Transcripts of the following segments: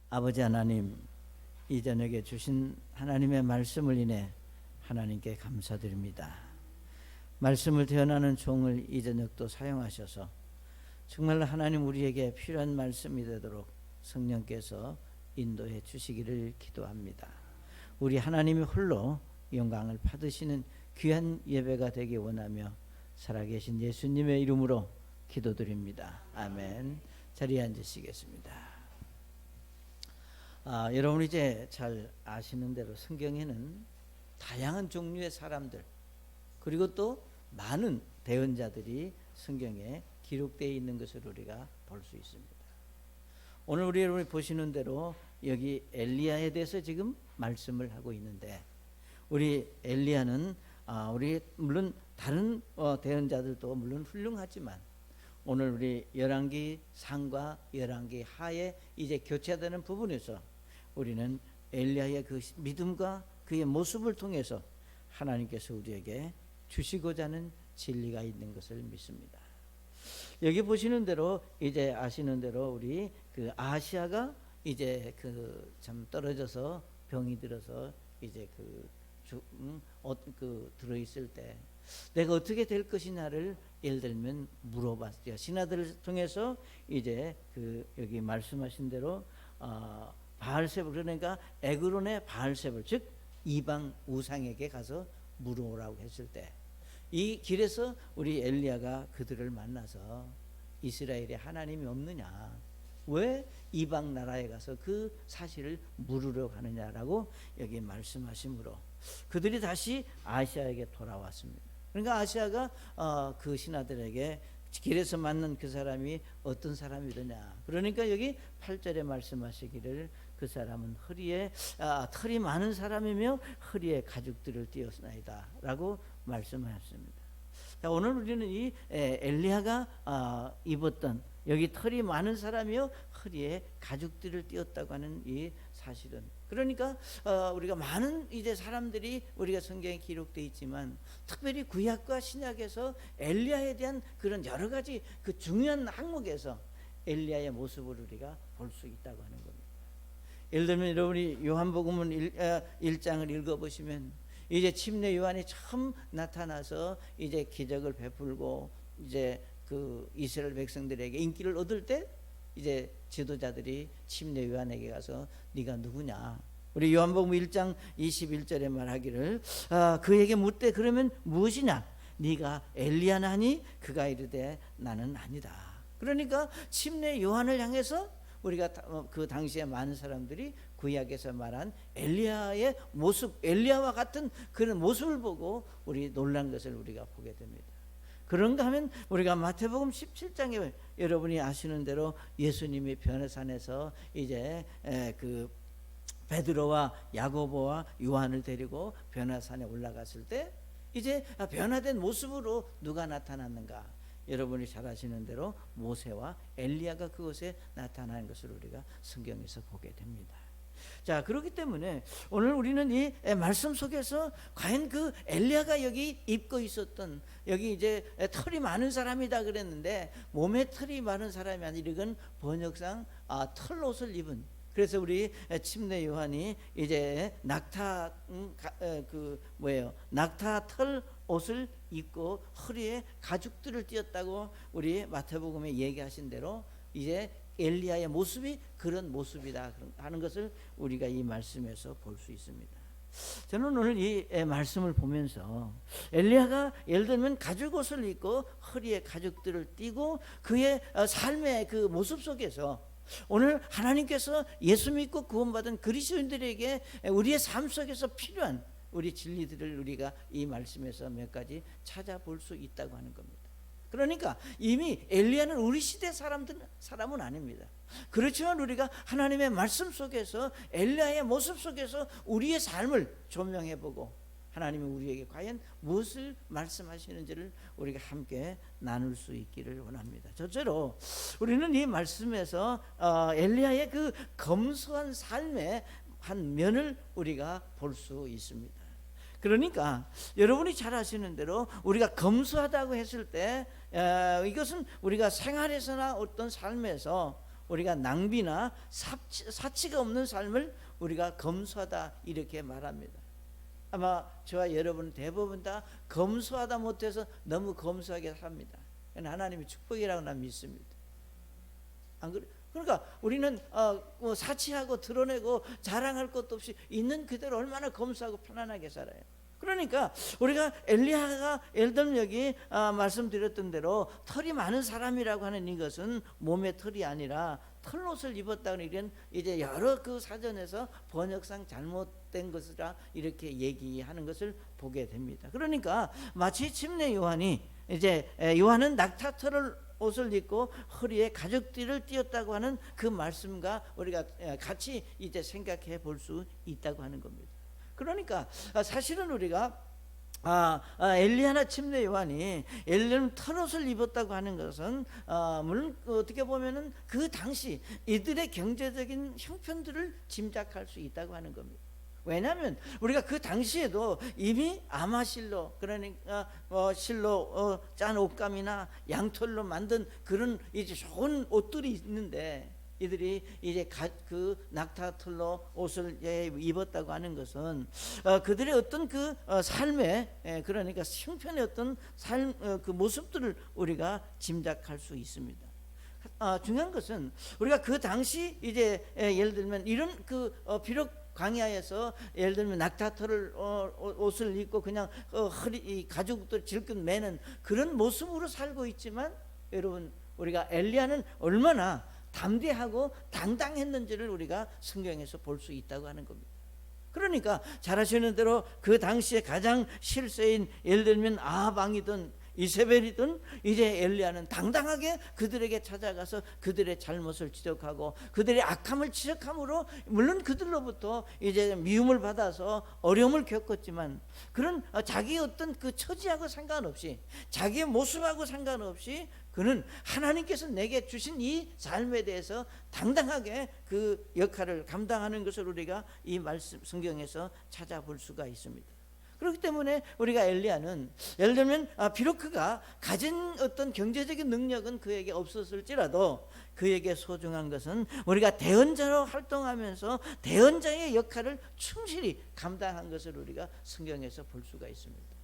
아버지 하나님, 이 저녁에 주신 하나님의 말씀을 인해 하나님께 감사드립니다. 말씀을 대언하는 종을 이 저녁도 사용하셔서 정말 하나님 우리에게 필요한 말씀이 되도록 성령께서 인도해 주시기를 기도합니다. 우리 하나님이 홀로 영광을 받으시는 귀한 예배가 되기 원하며 살아계신 예수님의 이름으로 기도드립니다. 아멘. 자리에 앉으시겠습니다. 여러분 이제 잘 아시는 대로 성경에는 다양한 종류의 사람들 그리고 또 많은 대언자들이 성경에 기록되어 있는 것을 우리가 볼 수 있습니다. 오늘 우리 여러분이 보시는 대로 여기 엘리야에 대해서 지금 말씀을 하고 있는데, 우리 엘리야는 우리 물론 다른 대언자들도 물론 훌륭하지만 오늘 우리 열왕기 상과 열왕기 하에 이제 교체되는 부분에서 우리는 엘리야의 그 믿음과 그의 모습을 통해서 하나님께서 우리에게 주시고자 하는 진리가 있는 것을 믿습니다. 여기 보시는 대로 이제 아시는 대로 우리 그 아하시아가 이제 그 참 떨어져서 병이 들어서 이제 들어 있을 때 내가 어떻게 될 것이냐를 예를 들면 물어봤죠. 신하들을 통해서 이제 여기 말씀하신 대로 바알세불, 그러니까 에그론의 바알세불, 즉 이방 우상에게 가서 물어오라고 했을 때 이 길에서 우리 엘리야가 그들을 만나서 이스라엘에 하나님이 없느냐, 왜 이방 나라에 가서 그 사실을 물으려 가느냐라고 여기 말씀하시므로 그들이 다시 아시아에게 돌아왔습니다. 그러니까 아시아가 그 신하들에게 길에서 만난 그 사람이 어떤 사람이더냐, 그러니까 여기 8절에 말씀하시기를 그 사람은 허리에 털이 많은 사람이며 허리에 가죽들을 띄었나이다 라고 말씀하셨습니다. 자, 오늘 우리는 이 엘리야가 입었던 여기 털이 많은 사람이요 허리에 가죽들을 띄었다고 하는 이 사실은, 그러니까 우리가 많은 이제 사람들이 우리가 성경에 기록되어 있지만 특별히 구약과 신약에서 엘리야에 대한 그런 여러 가지 그 중요한 항목에서 엘리야의 모습을 우리가 볼 수 있다고 하는 겁니다. 예를 들면 여러분이 요한복음은 1장을 읽어보시면 이제 침례 요한이 처음 나타나서 이제 기적을 베풀고 이제 그 이스라엘 백성들에게 인기를 얻을 때 이제 지도자들이 침례 요한에게 가서 네가 누구냐, 우리 요한복음 1장 21절에 말하기를 그에게 묻되 그러면 무엇이냐, 네가 엘리야나 하니 그가 이르되 나는 아니다. 그러니까 침례 요한을 향해서 우리가 그 당시에 많은 사람들이 구약에서 말한 엘리야의 모습, 엘리야와 같은 그런 모습을 보고 우리 놀란 것을 우리가 보게 됩니다. 그런가 하면 우리가 마태복음 17장에 여러분이 아시는 대로 예수님이 변화산에서 이제 그 베드로와 야고보와 요한을 데리고 변화산에 올라갔을 때 이제 변화된 모습으로 누가 나타났는가? 여러분이 잘 아시는 대로 모세와 엘리야가 그곳에 나타나는 것을 우리가 성경에서 보게 됩니다. 자, 그렇기 때문에 오늘 우리는 이 말씀 속에서 과연 그 엘리야가 여기 입고 있었던, 여기 이제 털이 많은 사람이다 그랬는데 몸에 털이 많은 사람이 아니라 이건 번역상 털옷을 입은, 그래서 우리 침례 요한이 이제 낙타 낙타 털 옷을 입고 허리에 가죽들을 띄었다고 우리 마태복음에 얘기하신 대로 이제 엘리야의 모습이 그런 모습이다 하는 것을 우리가 이 말씀에서 볼 수 있습니다. 저는 오늘 이 말씀을 보면서 엘리야가 예를 들면 가죽옷을 입고 허리에 가죽들을 띠고 그의 삶의 그 모습 속에서 오늘 하나님께서 예수 믿고 구원받은 그리스도인들에게 우리의 삶 속에서 필요한 우리 진리들을 우리가 이 말씀에서 몇 가지 찾아볼 수 있다고 하는 겁니다. 그러니까 이미 엘리야는 우리 시대 사람은 아닙니다. 그렇지만 우리가 하나님의 말씀 속에서 엘리야의 모습 속에서 우리의 삶을 조명해보고 하나님이 우리에게 과연 무엇을 말씀하시는지를 우리가 함께 나눌 수 있기를 원합니다. 첫째로 우리는 이 말씀에서 엘리야의 그 검소한 삶의 한 면을 우리가 볼 수 있습니다. 그러니까 여러분이 잘 아시는 대로 우리가 검소하다고 했을 때 이것은 우리가 생활에서나 어떤 삶에서 우리가 낭비나 사치가 없는 삶을 우리가 검소하다 이렇게 말합니다. 아마 저와 여러분 대부분 다 검소하다 못해서 너무 검소하게 삽니다. 하나님의 축복이라고 난 믿습니다. 안 그래? 그러니까 우리는 사치하고 드러내고 자랑할 것도 없이 있는 그대로 얼마나 검소하고 편안하게 살아요. 그러니까 우리가 엘리야가 예를 들면 여기 말씀드렸던 대로 털이 많은 사람이라고 하는 이것은 몸의 털이 아니라 털옷을 입었다는 이런 이제 여러 그 사전에서 번역상 잘못된 것이라 이렇게 얘기하는 것을 보게 됩니다. 그러니까 마치 침례 요한이 이제 요한은 낙타털을 옷을 입고 허리에 가죽띠를 띄었다고 하는 그 말씀과 우리가 같이 이제 생각해 볼 수 있다고 하는 겁니다. 그러니까 사실은 우리가 엘리야나 침례 요한이 엘리야는 털옷을 입었다고 하는 것은 물론 어떻게 보면은 그 당시 이들의 경제적인 형편들을 짐작할 수 있다고 하는 겁니다. 왜냐하면 우리가 그 당시에도 이미 아마실로 그러니까 실로 짠 옷감이나 양털로 만든 그런 이제 좋은 옷들이 있는데 이들이 이제 그 낙타털로 옷을 입었다고 하는 것은 그들의 어떤 그 삶의 그러니까 형편의 어떤 삶 그 모습들을 우리가 짐작할 수 있습니다. 중요한 것은 우리가 그 당시 이제 예를 들면 이런 그 비록 광야에서 예를 들면 낙타털을 옷을 입고 그냥 허리 가죽들 질끈 매는 그런 모습으로 살고 있지만 여러분 우리가 엘리야는 얼마나 담대하고 당당했는지를 우리가 성경에서 볼 수 있다고 하는 겁니다. 그러니까 잘 아시는 대로 그 당시에 가장 실세인 예를 들면 아합 왕이든 이세벨이든 이제 엘리야는 당당하게 그들에게 찾아가서 그들의 잘못을 지적하고 그들의 악함을 지적함으로 물론 그들로부터 이제 미움을 받아서 어려움을 겪었지만 그런 자기의 어떤 그 처지하고 상관없이 자기의 모습하고 상관없이 그는 하나님께서 내게 주신 이 삶에 대해서 당당하게 그 역할을 감당하는 것을 우리가 이 말씀 성경에서 찾아볼 수가 있습니다. 그렇기 때문에 우리가 엘리야는 예를 들면 비록 그가 가진 어떤 경제적인 능력은 그에게 없었을지라도 그에게 소중한 것은 우리가 대언자로 활동하면서 대언자의 역할을 충실히 감당한 것을 우리가 성경에서 볼 수가 있습니다.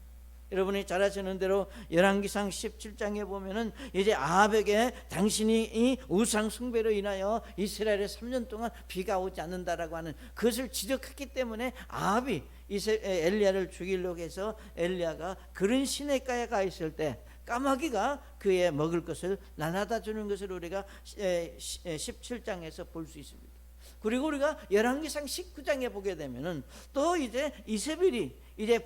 여러분이 잘 아시는 대로 열왕기상 17장에 보면은 이제 아합에게 당신이 이 우상 숭배로 인하여 이스라엘에 3년 동안 비가 오지 않는다라고 하는 그것을 지적했기 때문에 아합이 엘리야를 죽이려고 해서 엘리야가 그런 시냇가에 가 있을 때 까마귀가 그의 먹을 것을 나눠다 주는 것을 우리가 17장에서 볼 수 있습니다. 그리고 우리가 열왕기상 19장에 보게 되면은 또 이제 이세벨이 이제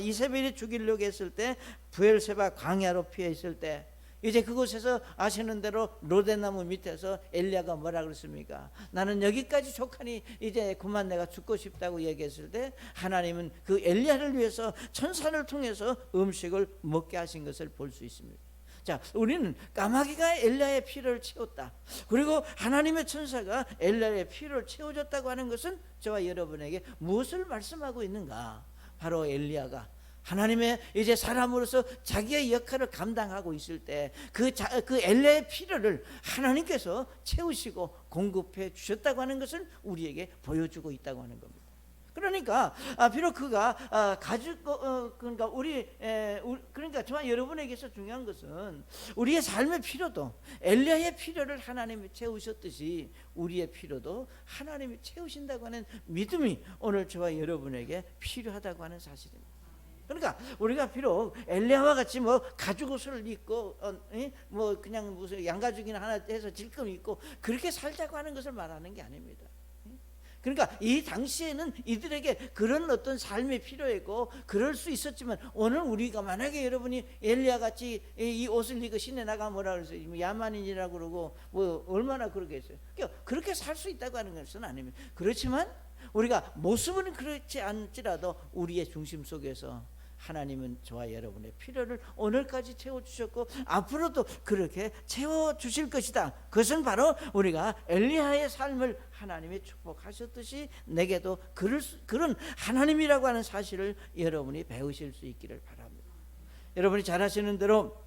이세벨이 죽이려고 했을 때 부엘세바 광야로 피해 있을 때 이제 그곳에서 아시는 대로 로데나무 밑에서 엘리야가 뭐라 그랬습니까? 나는 여기까지 족하니 이제 그만 내가 죽고 싶다고 얘기했을 때 하나님은 그 엘리야를 위해서 천사를 통해서 음식을 먹게 하신 것을 볼 수 있습니다. 자, 우리는 까마귀가 엘리야의 피를 채웠다. 그리고 하나님의 천사가 엘리야의 피를 채워줬다고 하는 것은 저와 여러분에게 무엇을 말씀하고 있는가? 바로 엘리야가 하나님의 이제 사람으로서 자기의 역할을 감당하고 있을 때 그 엘리야의 필요를 하나님께서 채우시고 공급해 주셨다고 하는 것을 우리에게 보여주고 있다고 하는 겁니다. 그러니까 비록 그가 그러니까 그러니까 저와 여러분에게서 중요한 것은 우리의 삶의 필요도 엘리야의 필요를 하나님이 채우셨듯이 우리의 필요도 하나님이 채우신다고 하는 믿음이 오늘 저와 여러분에게 필요하다고 하는 사실입니다. 그러니까 우리가 비록 엘리야와 같이 뭐 가죽 옷을 입고 뭐 그냥 무슨 양가죽이나 하나 해서 질끔 입고 그렇게 살자고 하는 것을 말하는 게 아닙니다. 그러니까 이 당시에는 이들에게 그런 어떤 삶이 필요했고 그럴 수 있었지만 오늘 우리가 만약에 여러분이 엘리야 같이 이 옷을 입고 시내 나가면 뭐라 그랬어요? 야만인이라고 그러고 뭐 얼마나 그러겠어요. 그렇게 살 수 있다고 하는 것은 아닙니다. 그렇지만 우리가 모습은 그렇지 않지라도 우리의 중심 속에서 하나님은 저와 여러분의 필요를 오늘까지 채워주셨고 앞으로도 그렇게 채워주실 것이다. 그것은 바로 우리가 엘리야의 삶을 하나님이 축복하셨듯이 내게도 그런 하나님이라고 하는 사실을 여러분이 배우실 수 있기를 바랍니다. 여러분이 잘 아시는 대로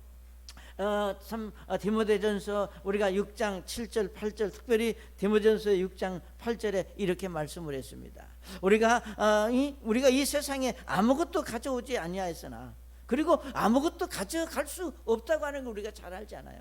디모데전서 우리가 6장 7절 8절 특별히 디모데전서 6장 8절에 이렇게 말씀을 했습니다. 우리가 이 세상에 아무것도 가져오지 아니하였으나 그리고 아무것도 가져갈 수 없다고 하는 걸 우리가 잘 알잖아요.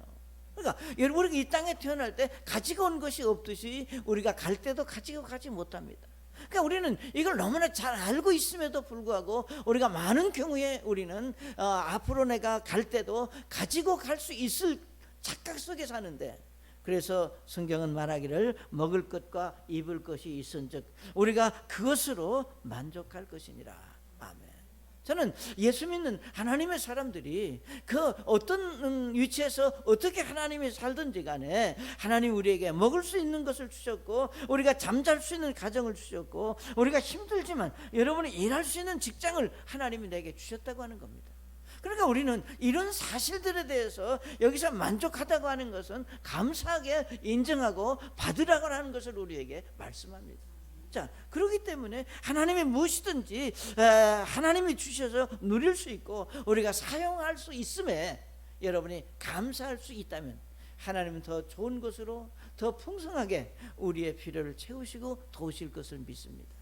그러니까 우리가 이 땅에 태어날 때 가지고 온 것이 없듯이 우리가 갈 때도 가지고 가지 못합니다. 그러니까 우리는 이걸 너무나 잘 알고 있음에도 불구하고 우리가 많은 경우에 우리는 앞으로 내가 갈 때도 가지고 갈 수 있을 착각 속에 사는데, 그래서 성경은 말하기를 먹을 것과 입을 것이 있은즉 우리가 그것으로 만족할 것이니라. 아멘. 저는 예수 믿는 하나님의 사람들이 그 어떤 위치에서 어떻게 하나님이 살든지 간에 하나님 우리에게 먹을 수 있는 것을 주셨고 우리가 잠잘 수 있는 가정을 주셨고 우리가 힘들지만 여러분이 일할 수 있는 직장을 하나님이 내게 주셨다고 하는 겁니다. 그러니까 우리는 이런 사실들에 대해서 여기서 만족하다고 하는 것은 감사하게 인정하고 받으라고 하는 것을 우리에게 말씀합니다. 자, 그렇기 때문에 하나님이 무엇이든지 하나님이 주셔서 누릴 수 있고 우리가 사용할 수 있음에 여러분이 감사할 수 있다면 하나님은 더 좋은 것으로 더 풍성하게 우리의 필요를 채우시고 도우실 것을 믿습니다.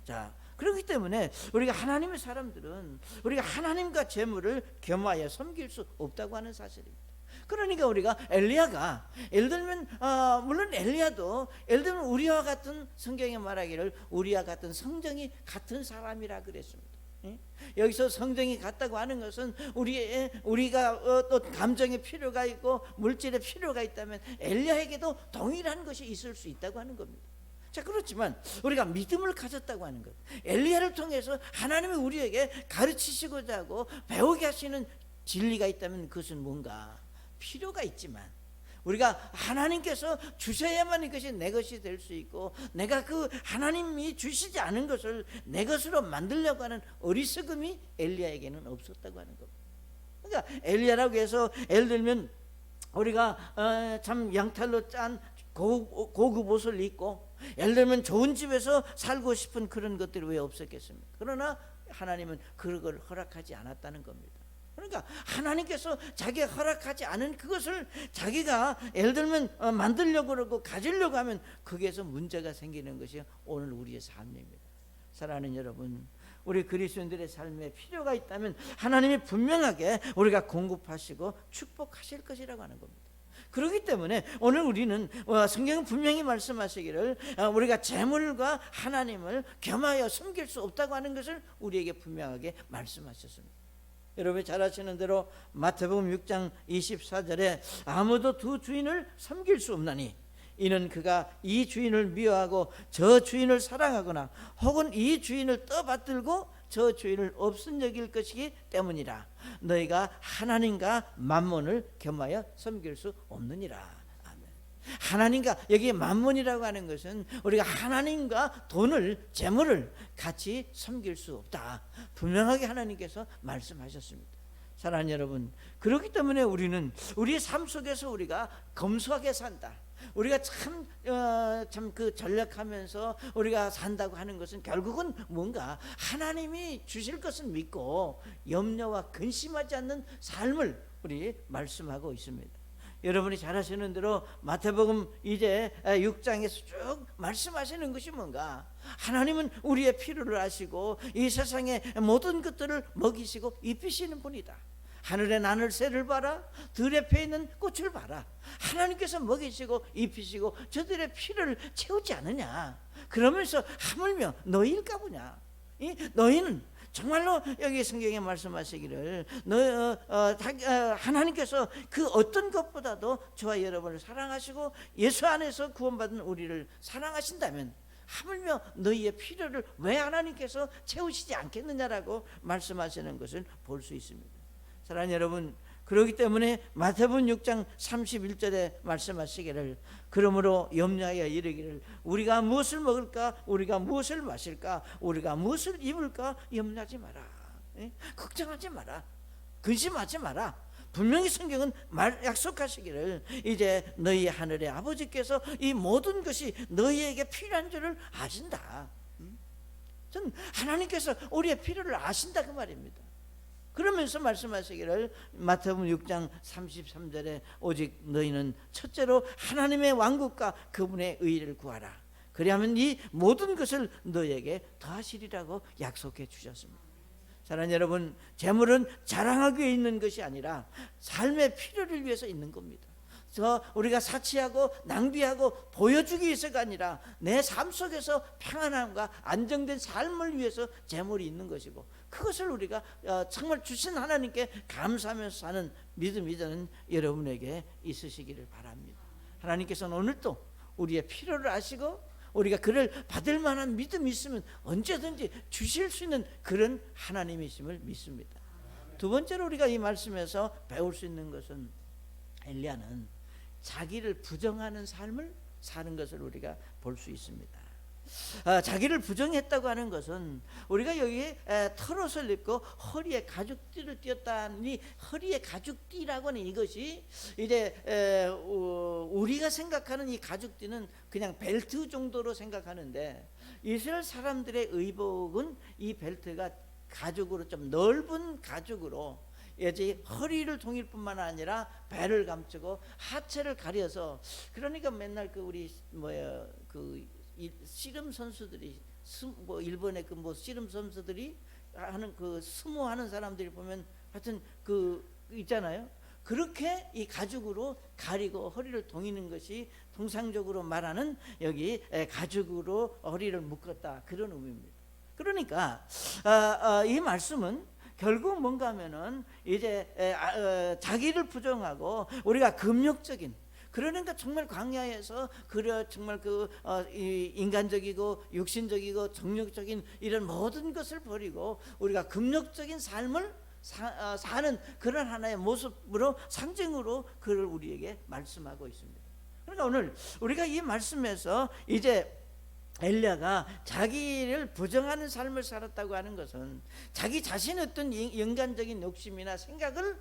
자, 그렇기 때문에 우리가 하나님의 사람들은 우리가 하나님과 재물을 겸하여 섬길 수 없다고 하는 사실입니다. 그러니까 우리가 엘리야가 예를 들면 물론 엘리야도 예를 들면 우리와 같은, 성경에 말하기를 우리와 같은 성정이 같은 사람이라 그랬습니다. 여기서 성정이 같다고 하는 것은 우리가 어떤 감정의 필요가 있고 물질의 필요가 있다면 엘리야에게도 동일한 것이 있을 수 있다고 하는 겁니다. 자, 그렇지만 우리가 믿음을 가졌다고 하는 것, 엘리야를 통해서 하나님이 우리에게 가르치시고자 하고 배우게 하시는 진리가 있다면 그것은 뭔가 필요가 있지만 우리가 하나님께서 주셔야만 이것이 내 것이 될 수 있고 내가 그 하나님이 주시지 않은 것을 내 것으로 만들려고 하는 어리석음이 엘리야에게는 없었다고 하는 겁니다. 그러니까 엘리야라고 해서 예를 들면 우리가 참 양탈로 짠 고급 옷을 입고 예를 들면 좋은 집에서 살고 싶은 그런 것들이 왜 없었겠습니까? 그러나 하나님은 그걸 허락하지 않았다는 겁니다. 그러니까 하나님께서 자기가 허락하지 않은 그것을 자기가 예를 들면 만들려고 그러고 가지려고 하면 거기에서 문제가 생기는 것이 오늘 우리의 삶입니다. 사랑하는 여러분, 우리 그리스도인들의 삶에 필요가 있다면 하나님이 분명하게 우리가 공급하시고 축복하실 것이라고 하는 겁니다. 그렇기 때문에 오늘 우리는 성경은 분명히 말씀하시기를 우리가 재물과 하나님을 겸하여 섬길 수 없다고 하는 것을 우리에게 분명하게 말씀하셨습니다. 여러분이 잘 아시는 대로 마태복음 6장 24절에 아무도 두 주인을 섬길 수 없나니 이는 그가 이 주인을 미워하고 저 주인을 사랑하거나 혹은 이 주인을 떠받들고 저 주인을 없은 여길 것이기 때문이라. 너희가 하나님과 만몬을 겸하여 섬길 수 없느니라. 아멘. 하나님과, 여기 만몬이라고 하는 것은 우리가 하나님과 돈을, 재물을 같이 섬길 수 없다. 분명하게 하나님께서 말씀하셨습니다. 사랑하는 여러분, 그렇기 때문에 우리는 우리의 삶 속에서 우리가 검소하게 산다. 우리가 참 그 전략하면서 우리가 산다고 하는 것은 결국은 뭔가 하나님이 주실 것을 믿고 염려와 근심하지 않는 삶을 우리 말씀하고 있습니다. 여러분이 잘 아시는 대로 마태복음 이제 6장에서 쭉 말씀하시는 것이 뭔가, 하나님은 우리의 필요를 아시고 이 세상의 모든 것들을 먹이시고 입히시는 분이다. 하늘의 나늘 새를 봐라, 들에 펴 있는 꽃을 봐라. 하나님께서 먹이시고 입히시고 저들의 필요를 채우지 않느냐. 그러면서 하물며 너희일까 보냐. 너희는 정말로 여기 성경에 말씀하시기를 하나님께서 그 어떤 것보다도 저와 여러분을 사랑하시고 예수 안에서 구원받은 우리를 사랑하신다면 하물며 너희의 필요를 왜 하나님께서 채우시지 않겠느냐라고 말씀하시는 것을 볼 수 있습니다. 사랑하는 여러분, 그렇기 때문에 마태복음 6장 31절에 말씀하시기를 그러므로 염려하여 이르기를 우리가 무엇을 먹을까, 우리가 무엇을 마실까, 우리가 무엇을 입을까 염려하지 마라. 걱정하지 마라. 근심하지 마라. 분명히 성경은 약속하시기를 이제 너희 하늘의 아버지께서 이 모든 것이 너희에게 필요한 줄을 아신다. 전 하나님께서 우리의 필요를 아신다 그 말입니다. 그러면서 말씀하시기를 마태복음 6장 33절에 오직 너희는 첫째로 하나님의 왕국과 그분의 의를 구하라. 그리하면 이 모든 것을 너희에게 더하시리라고 약속해 주셨습니다. 사랑하는 여러분, 재물은 자랑하기 위해 있는 것이 아니라 삶의 필요를 위해서 있는 겁니다. 우리가 사치하고 낭비하고 보여주기 위해서가 아니라 내 삶 속에서 평안함과 안정된 삶을 위해서 재물이 있는 것이고, 그것을 우리가 정말 주신 하나님께 감사하면서 사는 믿음이 저는 여러분에게 있으시기를 바랍니다. 하나님께서는 오늘도 우리의 필요를 아시고 우리가 그를 받을 만한 믿음이 있으면 언제든지 주실 수 있는 그런 하나님이심을 믿습니다. 두 번째로 우리가 이 말씀에서 배울 수 있는 것은 엘리야는 자기를 부정하는 삶을 사는 것을 우리가 볼 수 있습니다. 자기를 부정했다고 하는 것은 우리가 여기에 털옷을 입고 허리에 가죽띠를 띄었다니, 허리에 가죽띠라고 하는 이것이 이제 우리가 생각하는 이 가죽띠는 그냥 벨트 정도로 생각하는데, 이스라엘 사람들의 의복은 이 벨트가 가죽으로, 좀 넓은 가죽으로 이제 허리를 동일 뿐만 아니라 배를 감추고 하체를 가려서, 그러니까 맨날 그 우리 씨름 선수들이 일본의 그 씨름 선수들이 하는 그 스모 하는 사람들이 보면 하여튼 그 있잖아요. 그렇게 이 가죽으로 가리고 허리를 동이는 것이 통상적으로 말하는 여기 가죽으로 허리를 묶었다, 그런 의미입니다. 그러니까 이 말씀은 결국 뭔가 하면은 이제 자기를 부정하고 우리가 금욕적인, 그러니까 정말 광야에서 정말 인간적이고 육신적이고 정욕적인 이런 모든 것을 버리고 우리가 금욕적인 삶을 사는 그런 하나의 모습으로, 상징으로 그를 우리에게 말씀하고 있습니다. 그러니까 오늘 우리가 이 말씀에서 이제 엘리야가 자기를 부정하는 삶을 살았다고 하는 것은 자기 자신의 어떤 인간적인 욕심이나 생각을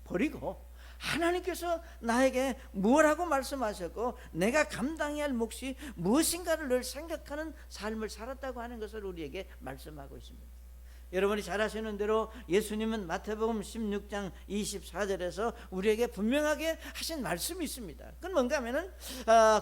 버리고 하나님께서 나에게 무엇라고 말씀하셨고 내가 감당해야 할 몫이 무엇인가를 늘 생각하는 삶을 살았다고 하는 것을 우리에게 말씀하고 있습니다. 여러분이 잘 아시는 대로 예수님은 마태복음 16장 24절에서 우리에게 분명하게 하신 말씀이 있습니다. 그건 뭔가 하면은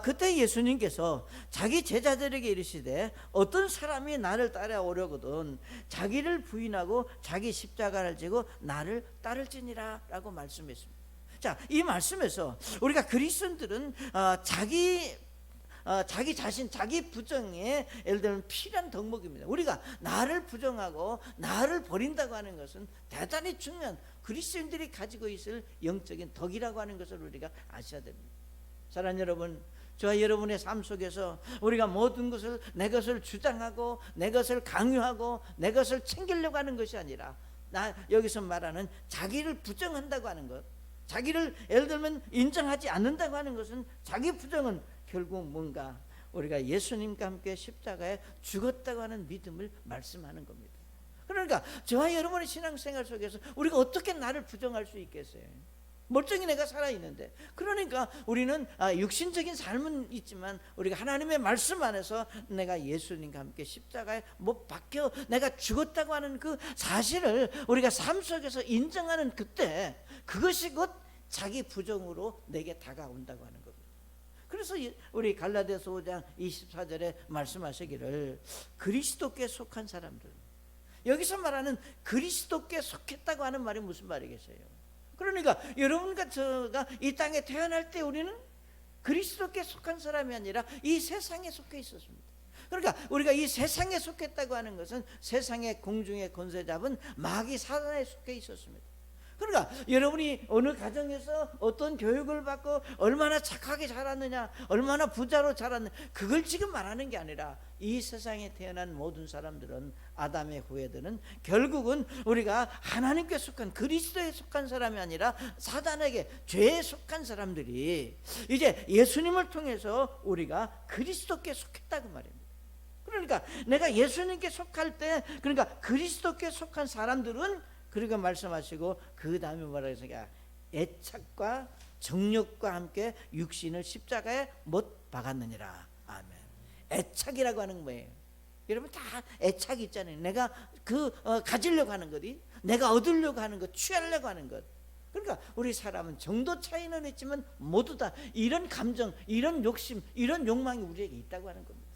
그때 예수님께서 자기 제자들에게 이르시되 어떤 사람이 나를 따라오려거든 자기를 부인하고 자기 십자가를 지고 나를 따를지니라 라고 말씀했습니다. 자, 이 말씀에서 우리가 그리스도인들은 자기 자신, 자기 부정에 예를 들면 필요한 덕목입니다. 우리가 나를 부정하고 나를 버린다고 하는 것은 대단히 중요한 그리스도인들이 가지고 있을 영적인 덕이라고 하는 것을 우리가 아셔야 됩니다. 사랑하는 여러분, 저와 여러분의 삶 속에서 우리가 모든 것을 내 것을 주장하고 내 것을 강요하고 내 것을 챙기려고 하는 것이 아니라 여기서 말하는 자기를 부정한다고 하는 것, 자기를 예를 들면 인정하지 않는다고 하는 것은, 자기 부정은 결국 뭔가 우리가 예수님과 함께 십자가에 죽었다고 하는 믿음을 말씀하는 겁니다. 그러니까 저와 여러분의 신앙생활 속에서 우리가 어떻게 나를 부정할 수 있겠어요? 멀쩡히 내가 살아있는데. 그러니까 우리는 육신적인 삶은 있지만 우리가 하나님의 말씀 안에서 내가 예수님과 함께 십자가에 못 박혀 내가 죽었다고 하는 그 사실을 우리가 삶 속에서 인정하는 그때, 그것이 곧 자기 부정으로 내게 다가온다고 하는 겁니다. 그래서 우리 갈라디아서 5장 24절에 말씀하시기를 그리스도께 속한 사람들, 여기서 말하는 그리스도께 속했다고 하는 말이 무슨 말이겠어요? 그러니까 여러분과 저가 이 땅에 태어날 때 우리는 그리스도께 속한 사람이 아니라 이 세상에 속해 있었습니다. 그러니까 우리가 이 세상에 속했다고 하는 것은 세상의 공중의 권세 잡은 마귀 사단에 속해 있었습니다. 그러니까 여러분이 어느 가정에서 어떤 교육을 받고 얼마나 착하게 자랐느냐, 얼마나 부자로 자랐느냐, 그걸 지금 말하는 게 아니라 이 세상에 태어난 모든 사람들은, 아담의 후예들은 결국은 우리가 하나님께 속한, 그리스도에 속한 사람이 아니라 사단에게, 죄에 속한 사람들이 이제 예수님을 통해서 우리가 그리스도께 속했다고 말입니다. 그러니까 내가 예수님께 속할 때, 그러니까 그리스도께 속한 사람들은, 그리고 말씀하시고 그 다음에 뭐라 했어요? 애착과 정욕과 함께 육신을 십자가에 못 박았느니라. 아멘. 애착이라고 하는 거예요. 여러분 다 애착이 있잖아요. 내가 가지려고 하는 것이, 내가 얻으려고 하는 것, 취하려고 하는 것. 그러니까 우리 사람은 정도 차이는 있지만 모두 다 이런 감정, 이런 욕심, 이런 욕망이 우리에게 있다고 하는 겁니다.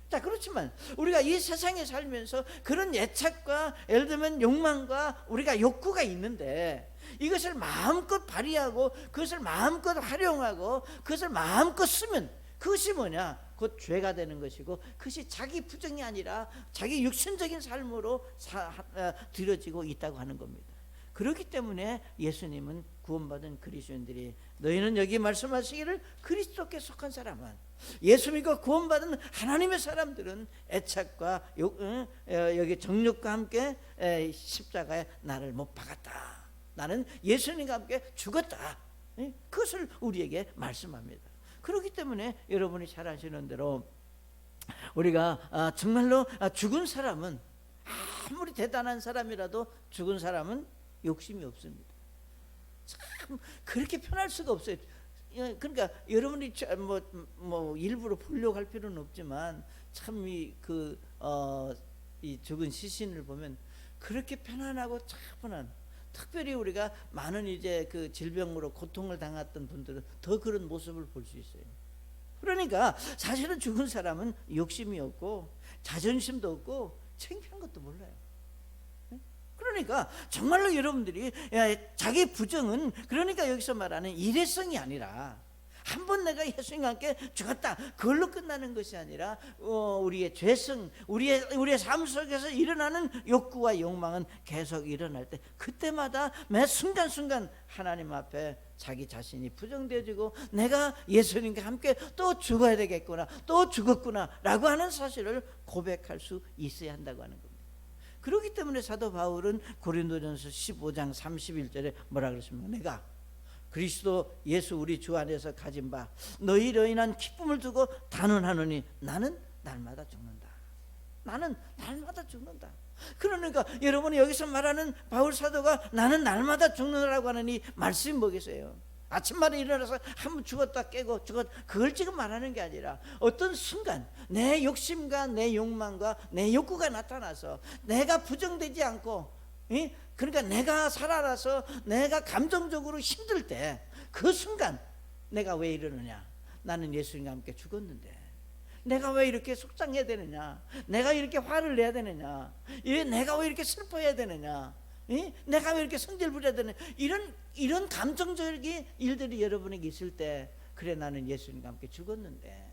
자, 그렇지만 우리가 이 세상에 살면서 그런 애착과, 예를 들면 욕망과 우리가 욕구가 있는데, 이것을 마음껏 발휘하고 그것을 마음껏 활용하고 그것을 마음껏 쓰면 그것이 뭐냐? 곧 죄가 되는 것이고, 그것이 자기 부정이 아니라 자기 육신적인 삶으로 들여지고 있다고 하는 겁니다. 그렇기 때문에 예수님은 구원받은 그리스도인들이, 너희는 여기 말씀하시기를 그리스도께 속한 사람은, 예수 믿고 구원받은 하나님의 사람들은 애착과 여기 정욕과 함께 십자가에 나를 못 박았다, 나는 예수님과 함께 죽었다, 그것을 우리에게 말씀합니다. 그렇기 때문에 여러분이 잘 아시는 대로 우리가 정말로 죽은 사람은, 아무리 대단한 사람이라도 죽은 사람은 욕심이 없습니다. 참 그렇게 편할 수가 없어요. 그러니까 여러분이 뭐 일부러 보려고 할 필요는 없지만, 참 이 죽은 시신을 보면 그렇게 편안하고 차분한, 특별히 우리가 많은 이제 그 질병으로 고통을 당했던 분들은 더 그런 모습을 볼 수 있어요. 그러니까 사실은 죽은 사람은 욕심이 없고 자존심도 없고 창피한 것도 몰라요. 그러니까 정말로 여러분들이 자기 부정은, 그러니까 여기서 말하는 일회성이 아니라, 한번 내가 예수님과 함께 죽었다, 그걸로 끝나는 것이 아니라 우리의 죄성, 우리의 삶 속에서 일어나는 욕구와 욕망은 계속 일어날 때, 그때마다 매 순간순간 하나님 앞에 자기 자신이 부정되어지고, 내가 예수님과 함께 또 죽어야 되겠구나, 또 죽었구나 라고 하는 사실을 고백할 수 있어야 한다고 하는 겁니다. 그렇기 때문에 사도 바울은 고린도전서 15장 31절에 뭐라 그랬습니까? 내가 그리스도 예수 우리 주 안에서 가진 바 너희로 인한 기쁨을 두고 단언하노니 나는 날마다 죽는다. 나는 날마다 죽는다. 그러니까 여러분이 여기서 말하는 바울 사도가 나는 날마다 죽는다라고 하는 이 말씀이 뭐겠어요? 아침마다 일어나서 한번 죽었다 깨고 그걸 지금 말하는 게 아니라, 어떤 순간 내 욕심과 내 욕망과 내 욕구가 나타나서 내가 부정되지 않고, 그러니까 내가 살아나서 내가 감정적으로 힘들 때, 그 순간 내가 왜 이러느냐? 나는 예수님과 함께 죽었는데 내가 왜 이렇게 속상해야 되느냐? 내가 이렇게 화를 내야 되느냐? 내가 왜 이렇게 슬퍼해야 되느냐? 내가 왜 이렇게 성질 부려야 되느냐? 이런 감정적인 일들이 여러분에게 있을 때, 그래 나는 예수님과 함께 죽었는데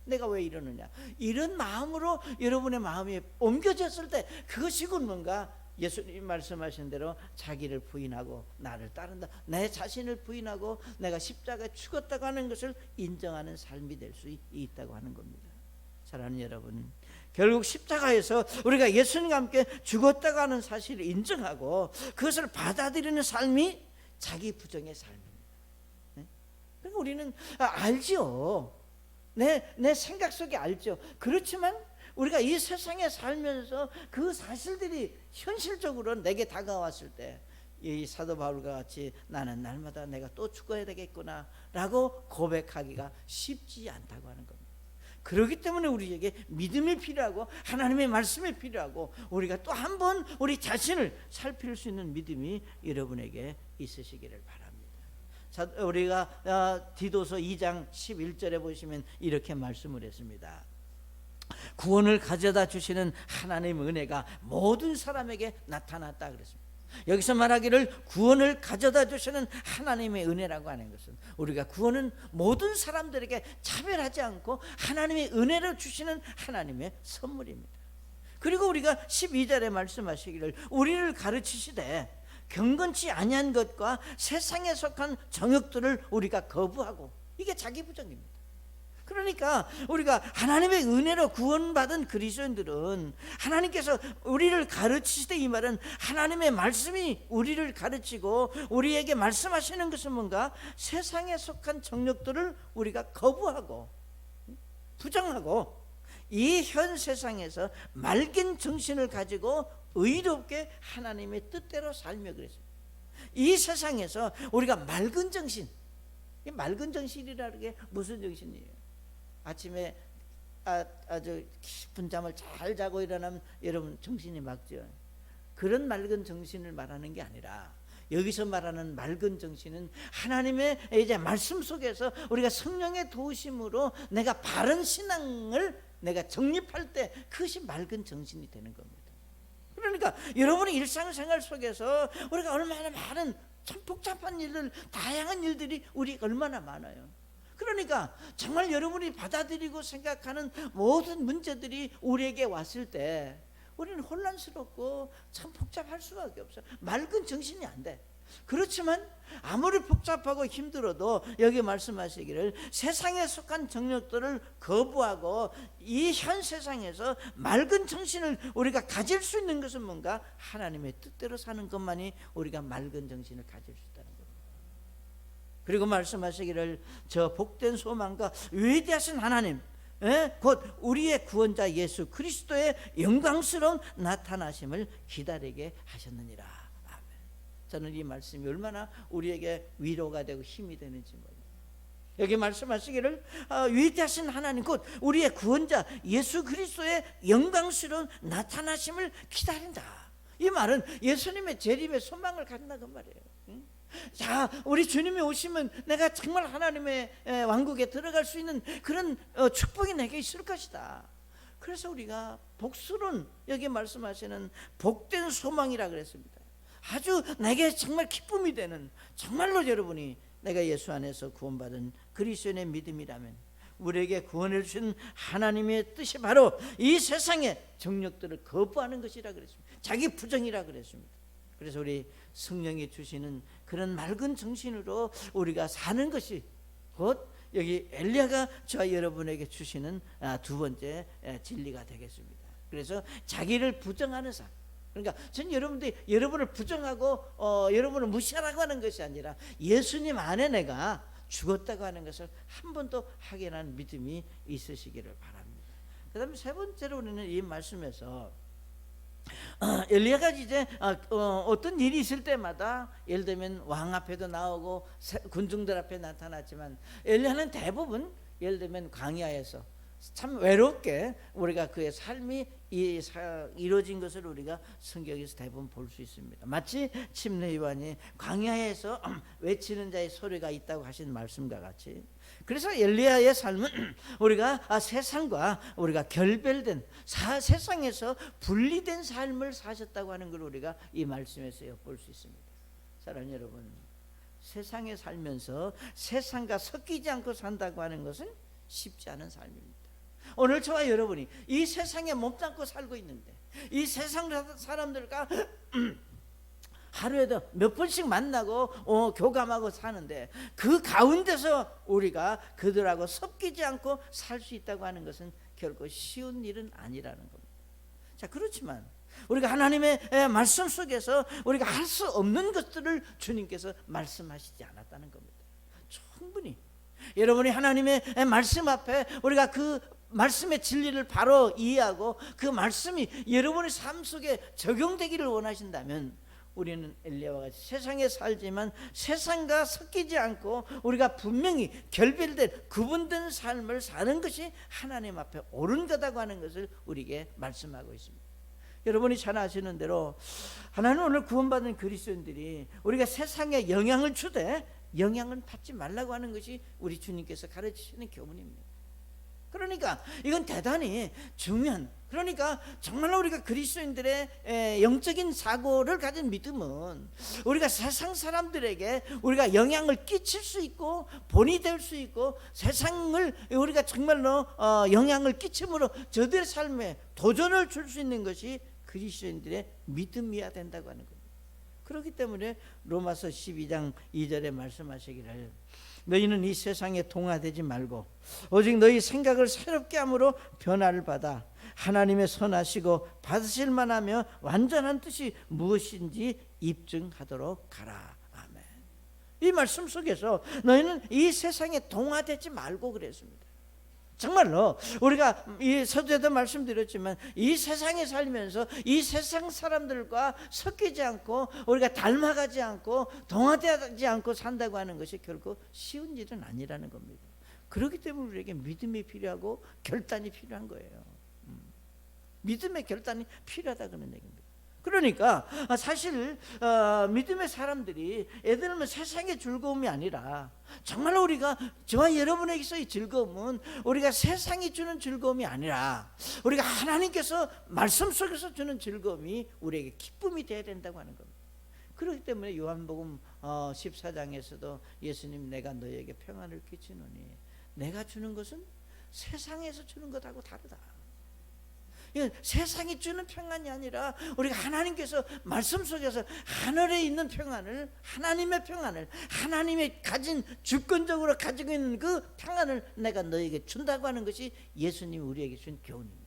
내가 왜 이러느냐? 이런 마음으로 여러분의 마음이 옮겨졌을 때, 그것이 곧 뭔가 예수님 말씀하신 대로 자기를 부인하고 나를 따른다, 내 자신을 부인하고 내가 십자가에 죽었다고 하는 것을 인정하는 삶이 될 수 있다고 하는 겁니다. 사랑하는 여러분, 결국 십자가에서 우리가 예수님과 함께 죽었다고 하는 사실을 인정하고 그것을 받아들이는 삶이 자기 부정의 삶입니다. 그러니까 우리는 알죠. 내 생각 속에 알죠. 그렇지만 우리가 이 세상에 살면서 그 사실들이 현실적으로 내게 다가왔을 때, 이 사도 바울과 같이 나는 날마다 내가 또 죽어야 되겠구나 라고 고백하기가 쉽지 않다고 하는 겁니다. 그렇기 때문에 우리에게 믿음이 필요하고 하나님의 말씀이 필요하고, 우리가 또 한 번 우리 자신을 살필 수 있는 믿음이 여러분에게 있으시기를 바랍니다. 우리가 디도서 2장 11절에 보시면 이렇게 말씀을 했습니다. 구원을 가져다 주시는 하나님의 은혜가 모든 사람에게 나타났다 그랬습니다. 여기서 말하기를 구원을 가져다 주시는 하나님의 은혜라고 하는 것은, 우리가 구원은 모든 사람들에게 차별하지 않고 하나님의 은혜를 주시는 하나님의 선물입니다. 그리고 우리가 12절에 말씀하시기를 우리를 가르치시되 경건치 아니한 것과 세상에 속한 정욕들을 우리가 거부하고, 이게 자기 부정입니다. 그러니까 우리가 하나님의 은혜로 구원받은 그리스도인들은 하나님께서 우리를 가르치시되, 이 말은 하나님의 말씀이 우리를 가르치고 우리에게 말씀하시는 것은 뭔가 세상에 속한 정욕들을 우리가 거부하고 부정하고 이 현 세상에서 맑은 정신을 가지고 의롭게 하나님의 뜻대로 살며 그랬습니다. 이 세상에서 우리가 맑은 정신, 이 맑은 정신이라는 게 무슨 정신이에요? 아침에 아주 깊은 잠을 잘 자고 일어나면 여러분 정신이 맑죠. 그런 맑은 정신을 말하는 게 아니라, 여기서 말하는 맑은 정신은 하나님의 이제 말씀 속에서 우리가 성령의 도우심으로 내가 바른 신앙을 내가 정립할 때, 그것이 맑은 정신이 되는 겁니다. 그러니까 여러분의 일상생활 속에서 우리가 얼마나 많은 참 복잡한 일들, 다양한 일들이 우리 얼마나 많아요. 그러니까 정말 여러분이 받아들이고 생각하는 모든 문제들이 우리에게 왔을 때 우리는 혼란스럽고 참 복잡할 수밖에 없어요. 맑은 정신이 안 돼. 그렇지만 아무리 복잡하고 힘들어도 여기 말씀하시기를 세상에 속한 정욕들을 거부하고 이 현 세상에서 맑은 정신을 우리가 가질 수 있는 것은 뭔가 하나님의 뜻대로 사는 것만이 우리가 맑은 정신을 가질 수 있다는 겁니다. 그리고 말씀하시기를 저 복된 소망과 위대하신 하나님, 곧 우리의 구원자 예수 그리스도의 영광스러운 나타나심을 기다리게 하셨느니라. 아멘. 저는 이 말씀이 얼마나 우리에게 위로가 되고 힘이 되는지 몰라요. 여기 말씀하시기를 위대하신 하나님, 곧 우리의 구원자 예수 그리스도의 영광스러운 나타나심을 기다린다. 이 말은 예수님의 재림의 소망을 갖는다 그 말이에요. 자, 우리 주님이 오시면 내가 정말 하나님의 왕국에 들어갈 수 있는 그런 축복이 내게 있을 것이다. 그래서 우리가 복스러운, 여기 말씀하시는 복된 소망이라 그랬습니다. 아주 내게 정말 기쁨이 되는, 정말로 여러분이 내가 예수 안에서 구원받은 그리스도인의 믿음이라면 우리에게 구원을 주신 하나님의 뜻이 바로 이 세상의 정욕들을 거부하는 것이라 그랬습니다. 자기 부정이라 그랬습니다. 그래서 우리 성령이 주시는 그런 맑은 정신으로 우리가 사는 것이 곧 여기 엘리야가 저와 여러분에게 주시는 두 번째 진리가 되겠습니다. 그래서 자기를 부정하는 삶, 그러니까 전 여러분들이 여러분을 부정하고 여러분을 무시하라고 하는 것이 아니라 예수님 안에 내가 죽었다고 하는 것을 한 번 더 확인하는 믿음이 있으시기를 바랍니다. 그 다음에 세 번째로 우리는 이 말씀에서 엘리야가 이제 어떤 일이 있을 때마다, 예를 들면 왕 앞에도 나오고 군중들 앞에 나타났지만, 엘리야는 대부분 예를 들면 광야에서 참 외롭게 우리가 그의 삶이 이루어진 것을 우리가 성경에서 대부분 볼 수 있습니다. 마치 침례 요한이 광야에서 외치는 자의 소리가 있다고 하신 말씀과 같이, 그래서 엘리야의 삶은 우리가 세상과 우리가 결별된, 세상에서 분리된 삶을 사셨다고 하는 걸 우리가 이 말씀에서 엿볼 수 있습니다. 사랑하는 여러분, 세상에 살면서 세상과 섞이지 않고 산다고 하는 것은 쉽지 않은 삶입니다. 오늘 저와 여러분이 이 세상에 몸담고 살고 있는데, 이 세상 사람들과 하루에도 몇 번씩 만나고 교감하고 사는데, 그 가운데서 우리가 그들하고 섞이지 않고 살 수 있다고 하는 것은 결코 쉬운 일은 아니라는 겁니다. 자, 그렇지만 우리가 하나님의 말씀 속에서 우리가 할 수 없는 것들을 주님께서 말씀하시지 않았다는 겁니다. 충분히 여러분이 하나님의 말씀 앞에 우리가 그 말씀의 진리를 바로 이해하고 그 말씀이 여러분의 삶 속에 적용되기를 원하신다면, 우리는 엘리야와 같이 세상에 살지만 세상과 섞이지 않고 우리가 분명히 결별된 구분된 삶을 사는 것이 하나님 앞에 옳은 거다고 하는 것을 우리에게 말씀하고 있습니다. 여러분이 잘 아시는 대로 하나님 오늘 구원받은 그리스도인들이 우리가 세상에 영향을 주되 영향을 받지 말라고 하는 것이 우리 주님께서 가르치시는 교훈입니다. 그러니까 이건 대단히 중요한, 그러니까 정말로 우리가 그리스도인들의 영적인 사고를 가진 믿음은 우리가 세상 사람들에게 우리가 영향을 끼칠 수 있고 본이 될 수 있고 세상을 우리가 정말로 영향을 끼침으로 저들의 삶에 도전을 줄 수 있는 것이 그리스도인들의 믿음이어야 된다고 하는 겁니다. 그렇기 때문에 로마서 12장 2절에 말씀하시기를 너희는 이 세상에 동화되지 말고 오직 너희 생각을 새롭게 함으로 변화를 받아 하나님의 선하시고 받으실 만하며 완전한 뜻이 무엇인지 입증하도록 가라. 아멘. 이 말씀 속에서 너희는 이 세상에 동화되지 말고 그랬습니다. 정말로 우리가 이 서두에도 말씀드렸지만 이 세상에 살면서 이 세상 사람들과 섞이지 않고 우리가 닮아가지 않고 동화되지 않고 산다고 하는 것이 결코 쉬운 일은 아니라는 겁니다. 그렇기 때문에 우리에게 믿음이 필요하고 결단이 필요한 거예요. 믿음의 결단이 필요하다 그런 얘기입니다. 그러니까 사실 믿음의 사람들이 예를 들면 세상의 즐거움이 아니라 정말 우리가 저와 여러분에게서의 즐거움은 우리가 세상이 주는 즐거움이 아니라 우리가 하나님께서 말씀 속에서 주는 즐거움이 우리에게 기쁨이 되어야 된다고 하는 겁니다. 그렇기 때문에 요한복음 14장에서도 예수님 내가 너희에게 평안을 끼치노니 내가 주는 것은 세상에서 주는 것하고 다르다. 세상이 주는 평안이 아니라 우리가 하나님께서 말씀 속에서 하늘에 있는 평안을 하나님의 평안을 하나님이 가진 주권적으로 가지고 있는 그 평안을 내가 너에게 준다고 하는 것이 예수님이 우리에게 준 교훈입니다.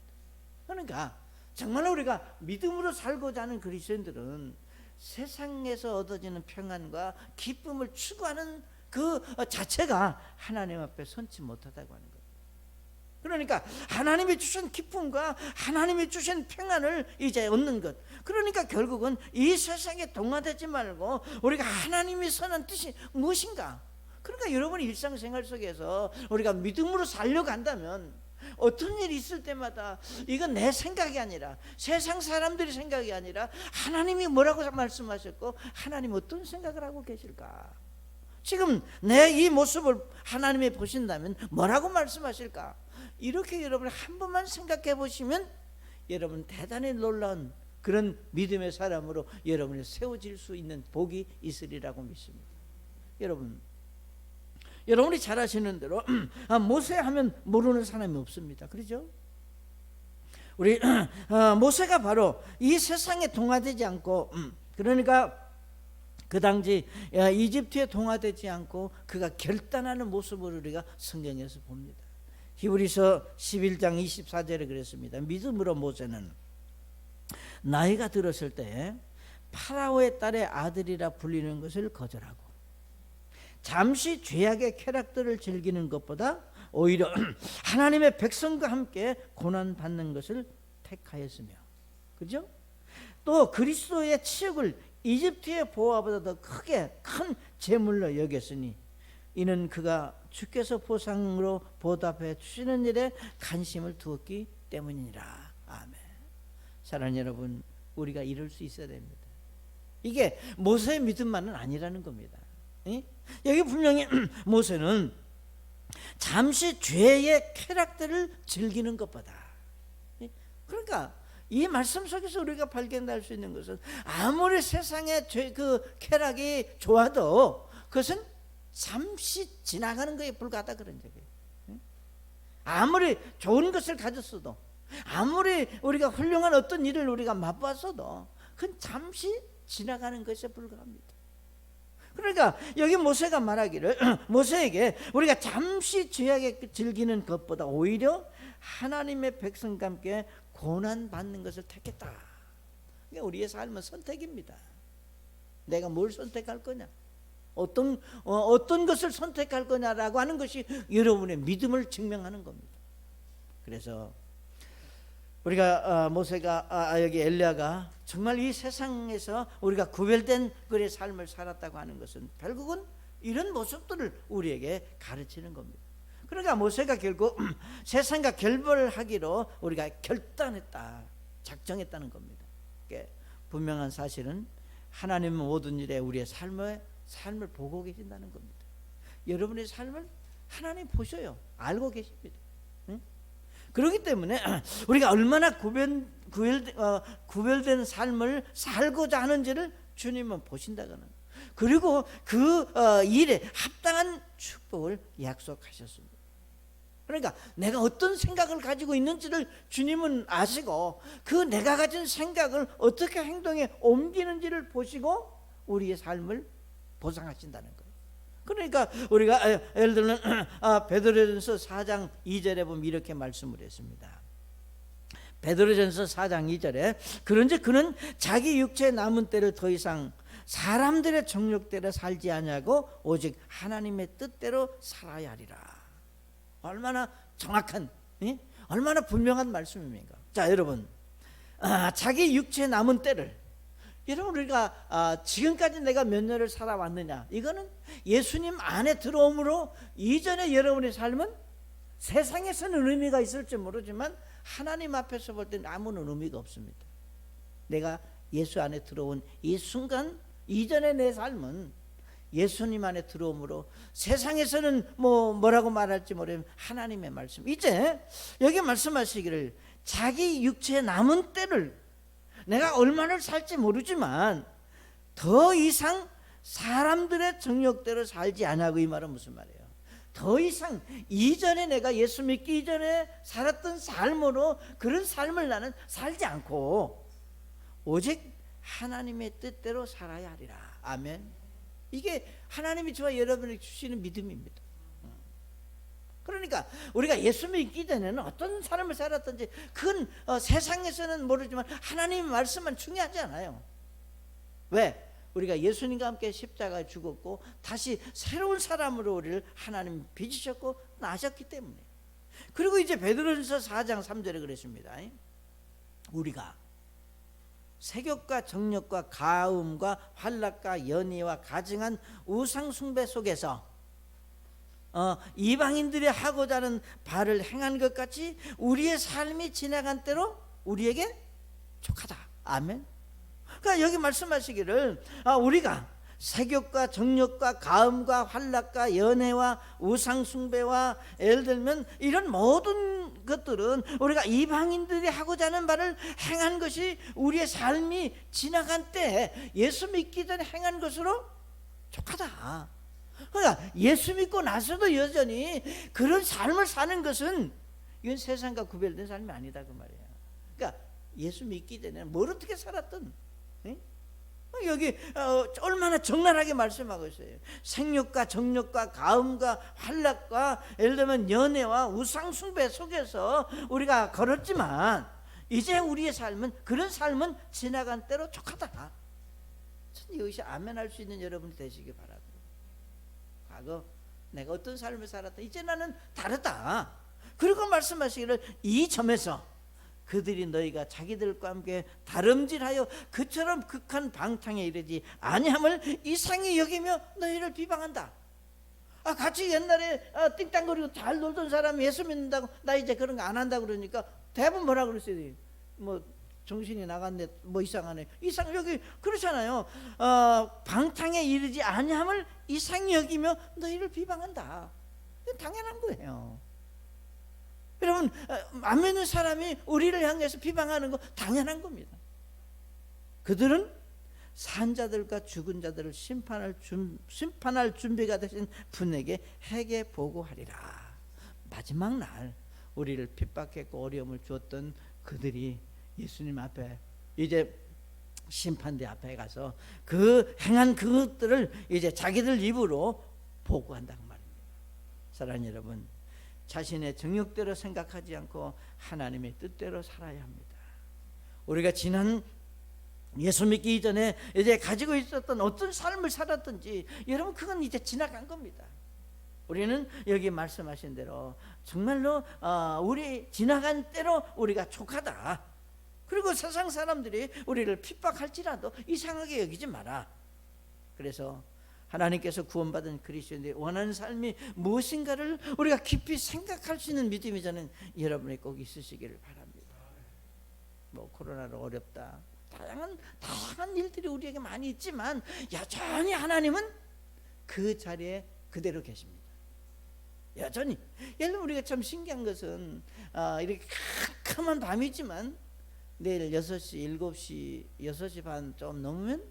그러니까 정말 우리가 믿음으로 살고자 하는 그리스도인들은 세상에서 얻어지는 평안과 기쁨을 추구하는 그 자체가 하나님 앞에 선치 못하다고 하는 거예요. 그러니까 하나님이 주신 기쁨과 하나님이 주신 평안을 이제 얻는 것. 그러니까 결국은 이 세상에 동화되지 말고 우리가 하나님이 선한 뜻이 무엇인가. 그러니까 여러분 일상생활 속에서 우리가 믿음으로 살려고 한다면 어떤 일이 있을 때마다 이건 내 생각이 아니라 세상 사람들의 생각이 아니라 하나님이 뭐라고 말씀하셨고 하나님 어떤 생각을 하고 계실까. 지금 내 이 모습을 하나님이 보신다면 뭐라고 말씀하실까. 이렇게 여러분 한 번만 생각해 보시면 여러분 대단히 놀라운 그런 믿음의 사람으로 여러분이 세워질 수 있는 복이 있으리라고 믿습니다. 여러분이 잘 아시는 대로 모세 하면 모르는 사람이 없습니다. 그렇죠? 우리 모세가 바로 이 세상에 동화되지 않고 그러니까 그 당시 이집트에 동화되지 않고 그가 결단하는 모습을 우리가 성경에서 봅니다. 히브리서 11장 24절에 그랬습니다. 믿음으로 모세는 나이가 들었을 때 파라오의 딸의 아들이라 불리는 것을 거절하고 잠시 죄악의 쾌락들을 즐기는 것보다 오히려 하나님의 백성과 함께 고난받는 것을 택하였으며, 그죠? 또 그리스도의 치욕을 이집트의 보화보다 더 크게 큰 재물로 여겼으니 이는 그가 주께서 보상으로 보답해 주시는 일에 관심을 두었기 때문이니라. 아멘. 사랑하는 여러분, 우리가 이럴 수 있어야 됩니다. 이게 모세의 믿음만은 아니라는 겁니다. 여기 분명히 모세는 잠시 죄의 쾌락들을 즐기는 것보다, 그러니까 이 말씀 속에서 우리가 발견할 수 있는 것은 아무리 세상의 그 쾌락이 좋아도 그것은 잠시 지나가는 것에 불과하다 그런 얘기예요. 아무리 좋은 것을 가졌어도 아무리 우리가 훌륭한 어떤 일을 우리가 맛봤어도 그건 잠시 지나가는 것에 불과합니다. 그러니까 여기 모세가 말하기를 모세에게 우리가 잠시 죄악에 즐기는 것보다 오히려 하나님의 백성과 함께 고난받는 것을 택했다. 그러니까 우리의 삶은 선택입니다. 내가 뭘 선택할 거냐, 어떤 것을 선택할 거냐라고 하는 것이 여러분의 믿음을 증명하는 겁니다. 그래서 우리가 모세가 여기 엘리야가 정말 이 세상에서 우리가 구별된 그의 삶을 살았다고 하는 것은 결국은 이런 모습들을 우리에게 가르치는 겁니다. 그러니까 모세가 결국 세상과 결별하기로 우리가 결단했다, 작정했다는 겁니다. 분명한 사실은 하나님은 모든 일에 우리의 삶을 보고 계신다는 겁니다. 여러분의 삶을 하나님 보셔요. 알고 계십니다. 그렇기 때문에 우리가 얼마나 구별된 삶을 살고자 하는지를 주님은 보신다거나, 그리고 그 일에 합당한 축복을 약속하셨습니다. 그러니까 내가 어떤 생각을 가지고 있는지를 주님은 아시고 그 내가 가진 생각을 어떻게 행동에 옮기는지를 보시고 우리의 삶을 보상하신다는 거예요. 그러니까 우리가 예를 들면 베드로전서 4장 2절에 보면 이렇게 말씀을 했습니다. 베드로전서 4장 2절에 그런즉 그는 자기 육체의 남은 때를 더 이상 사람들의 정욕대로 살지 아니하고 오직 하나님의 뜻대로 살아야 하리라. 얼마나 정확한, 얼마나 분명한 말씀입니까? 자, 여러분, 자기 육체의 남은 때를, 여러분, 우리가 지금까지 내가 몇 년을 살아왔느냐, 이거는 예수님 안에 들어옴으로 이전에 여러분의 삶은 세상에서는 의미가 있을지 모르지만 하나님 앞에서 볼 때는 아무런 의미가 없습니다. 내가 예수 안에 들어온 이 순간 이전의 내 삶은 예수님 안에 들어옴으로 세상에서는 뭐라고 말할지 모르면 하나님의 말씀, 이제 여기 말씀하시기를 자기 육체의 남은 때를 내가 얼마나 살지 모르지만 더 이상 사람들의 정욕대로 살지 않아고, 이 말은 무슨 말이에요? 더 이상 이전에 내가 예수 믿기 이전에 살았던 삶으로 그런 삶을 나는 살지 않고 오직 하나님의 뜻대로 살아야 하리라. 아멘. 이게 하나님이 저와 여러분에게 주시는 믿음입니다. 그러니까 우리가 예수 믿기 전에는 어떤 삶을 살았든지 그건 세상에서는 모르지만 하나님의 말씀만 중요하지 않아요. 왜? 우리가 예수님과 함께 십자가에 죽었고 다시 새로운 사람으로 우리를 하나님 빚으셨고 나셨기 때문에. 그리고 이제 베드로전서 4장 3절에 그랬습니다. 우리가 세욕과 정욕과 가음과 환락과 연의와 가증한 우상 숭배 속에서 이방인들이 하고자 하는 바를 행한 것 같이 우리의 삶이 지나간 때로 우리에게 족하다. 아멘. 그러니까 여기 말씀하시기를 우리가 세욕과 정욕과 가음과 환락과 연애와 우상 숭배와 예를 들면 이런 모든 것들은 우리가 이방인들이 하고자 하는 바를 행한 것이 우리의 삶이 지나간 때 예수 믿기 전에 행한 것으로 족하다. 그러니까 예수 믿고 나서도 여전히 그런 삶을 사는 것은 이건 세상과 구별된 삶이 아니다 그 말이에요. 그러니까 예수 믿기 전에는 뭘 어떻게 살았든 여기 얼마나 적나라하게 말씀하고 있어요. 생욕과 정욕과 가음과 환락과 예를 들면 연애와 우상숭배 속에서 우리가 걸었지만 이제 우리의 삶은 그런 삶은 지나간 때로 족하다. 이것이 아멘할 수 있는 여러분이 되시기 바라고. 과거 내가 어떤 삶을 살았다, 이제 나는 다르다. 그리고 말씀하시기를 이 점에서 그들이 너희가 자기들과 함께 다름질하여 그처럼 극한 방탕에 이르지 아니함을 이상히 여기며 너희를 비방한다. 같이 옛날에 띵땅거리고 잘 놀던 사람이 예수 믿는다고 나 이제 그런 거 안 한다고 그러니까 대부분 뭐라 그랬어요? 정신이 나갔네, 이상하네. 여기 그렇잖아요. 방탕에 이르지 아니함을 이상히 여기며 너희를 비방한다. 당연한 거예요. 여러분, 안 믿는 사람이 우리를 향해서 비방하는 거 당연한 겁니다. 그들은 산자들과 죽은 자들을 심판할 준비가 되신 분에게 회개 보고하리라. 마지막 날 우리를 핍박했고 어려움을 주었던 그들이 예수님 앞에 이제 심판대 앞에 가서 그 행한 그것들을 이제 자기들 입으로 보고한다고 말입니다. 사랑하는 여러분, 자신의 정욕대로 생각하지 않고 하나님의 뜻대로 살아야 합니다. 우리가 지난 예수 믿기 이전에 이제 가지고 있었던 어떤 삶을 살았든지 여러분 그건 이제 지나간 겁니다. 우리는 여기 말씀하신 대로 정말로 우리 지나간 때로 우리가 족하다. 그리고 세상 사람들이 우리를 핍박할지라도 이상하게 여기지 마라. 그래서 하나님께서 구원받은 그리스도인들이 원하는 삶이 무엇인가를 우리가 깊이 생각할 수 있는 믿음이 저는 여러분이 꼭 있으시기를 바랍니다. 코로나로 어렵다, 다양한 일들이 우리에게 많이 있지만 여전히 하나님은 그 자리에 그대로 계십니다. 여전히. 예를 들면 우리가 참 신기한 것은 이렇게 캄캄한 밤이지만 내일 6시, 7시, 6시 반 좀 넘으면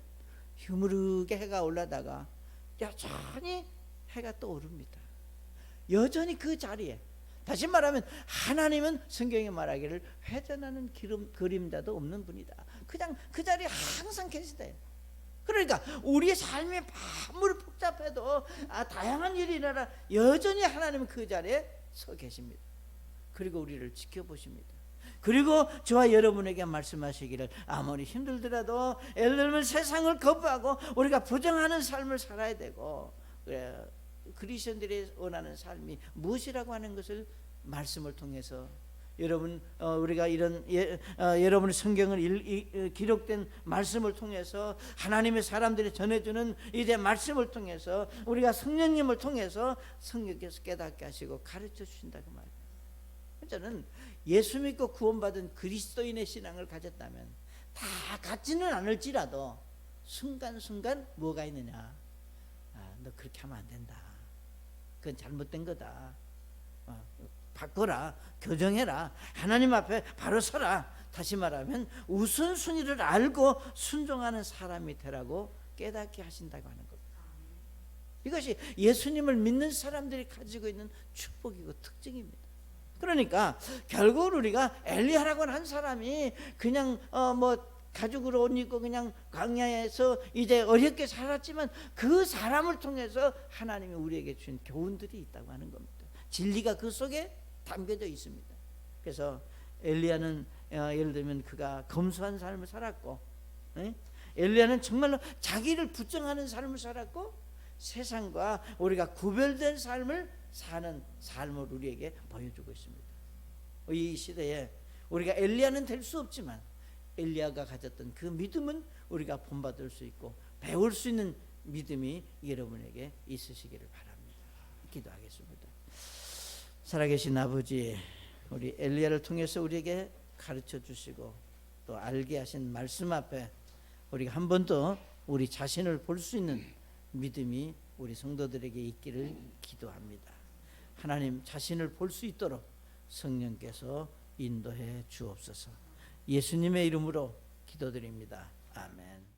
흐무르게 해가 올라다가 여전히 해가 떠오릅니다. 여전히 그 자리에. 다시 말하면 하나님은 성경에 말하기를 회전하는 그림자도 없는 분이다. 그냥 그 자리에 항상 계시대요. 그러니까 우리의 삶이 아무리 복잡해도 다양한 일이 일어나 여전히 하나님은 그 자리에 서 계십니다. 그리고 우리를 지켜보십니다. 그리고 저와 여러분에게 말씀하시기를 아무리 힘들더라도 예를 들면 세상을 거부하고 우리가 부정하는 삶을 살아야 되고, 그리스도인들이 원하는 삶이 무엇이라고 하는 것을 말씀을 통해서 여러분, 우리가 이런 여러분의 성경을 기록된 말씀을 통해서 하나님의 사람들이 전해주는 이제 말씀을 통해서 우리가 성령님을 통해서 성령께서 깨닫게 하시고 가르쳐 주신다고 말해요. 저는 예수 믿고 구원받은 그리스도인의 신앙을 가졌다면 다 같지는 않을지라도 순간순간 뭐가 있느냐, 너 그렇게 하면 안 된다, 그건 잘못된 거다, 바꿔라, 교정해라, 하나님 앞에 바로 서라. 다시 말하면 우선순위를 알고 순종하는 사람이 되라고 깨닫게 하신다고 하는 겁니다. 이것이 예수님을 믿는 사람들이 가지고 있는 축복이고 특징입니다. 그러니까 결국 우리가 엘리야라고 한 사람이 그냥 가죽으로 옷 입고 그냥 광야에서 이제 어렵게 살았지만 그 사람을 통해서 하나님이 우리에게 주신 교훈들이 있다고 하는 겁니다. 진리가 그 속에 담겨져 있습니다. 그래서 엘리야는 예를 들면 그가 검소한 삶을 살았고, 엘리야는 정말로 자기를 부정하는 삶을 살았고, 세상과 우리가 구별된 삶을 사는 삶을 우리에게 보여주고 있습니다. 이 시대에 우리가 엘리야는 될 수 없지만 엘리야가 가졌던 그 믿음은 우리가 본받을 수 있고 배울 수 있는 믿음이 여러분에게 있으시기를 바랍니다. 기도하겠습니다. 살아계신 아버지, 우리 엘리야를 통해서 우리에게 가르쳐 주시고 또 알게 하신 말씀 앞에 우리가 한 번 더 우리 자신을 볼 수 있는 믿음이 우리 성도들에게 있기를 기도합니다. 하나님, 자신을 볼 수 있도록 성령께서 인도해 주옵소서. 예수님의 이름으로 기도드립니다. 아멘.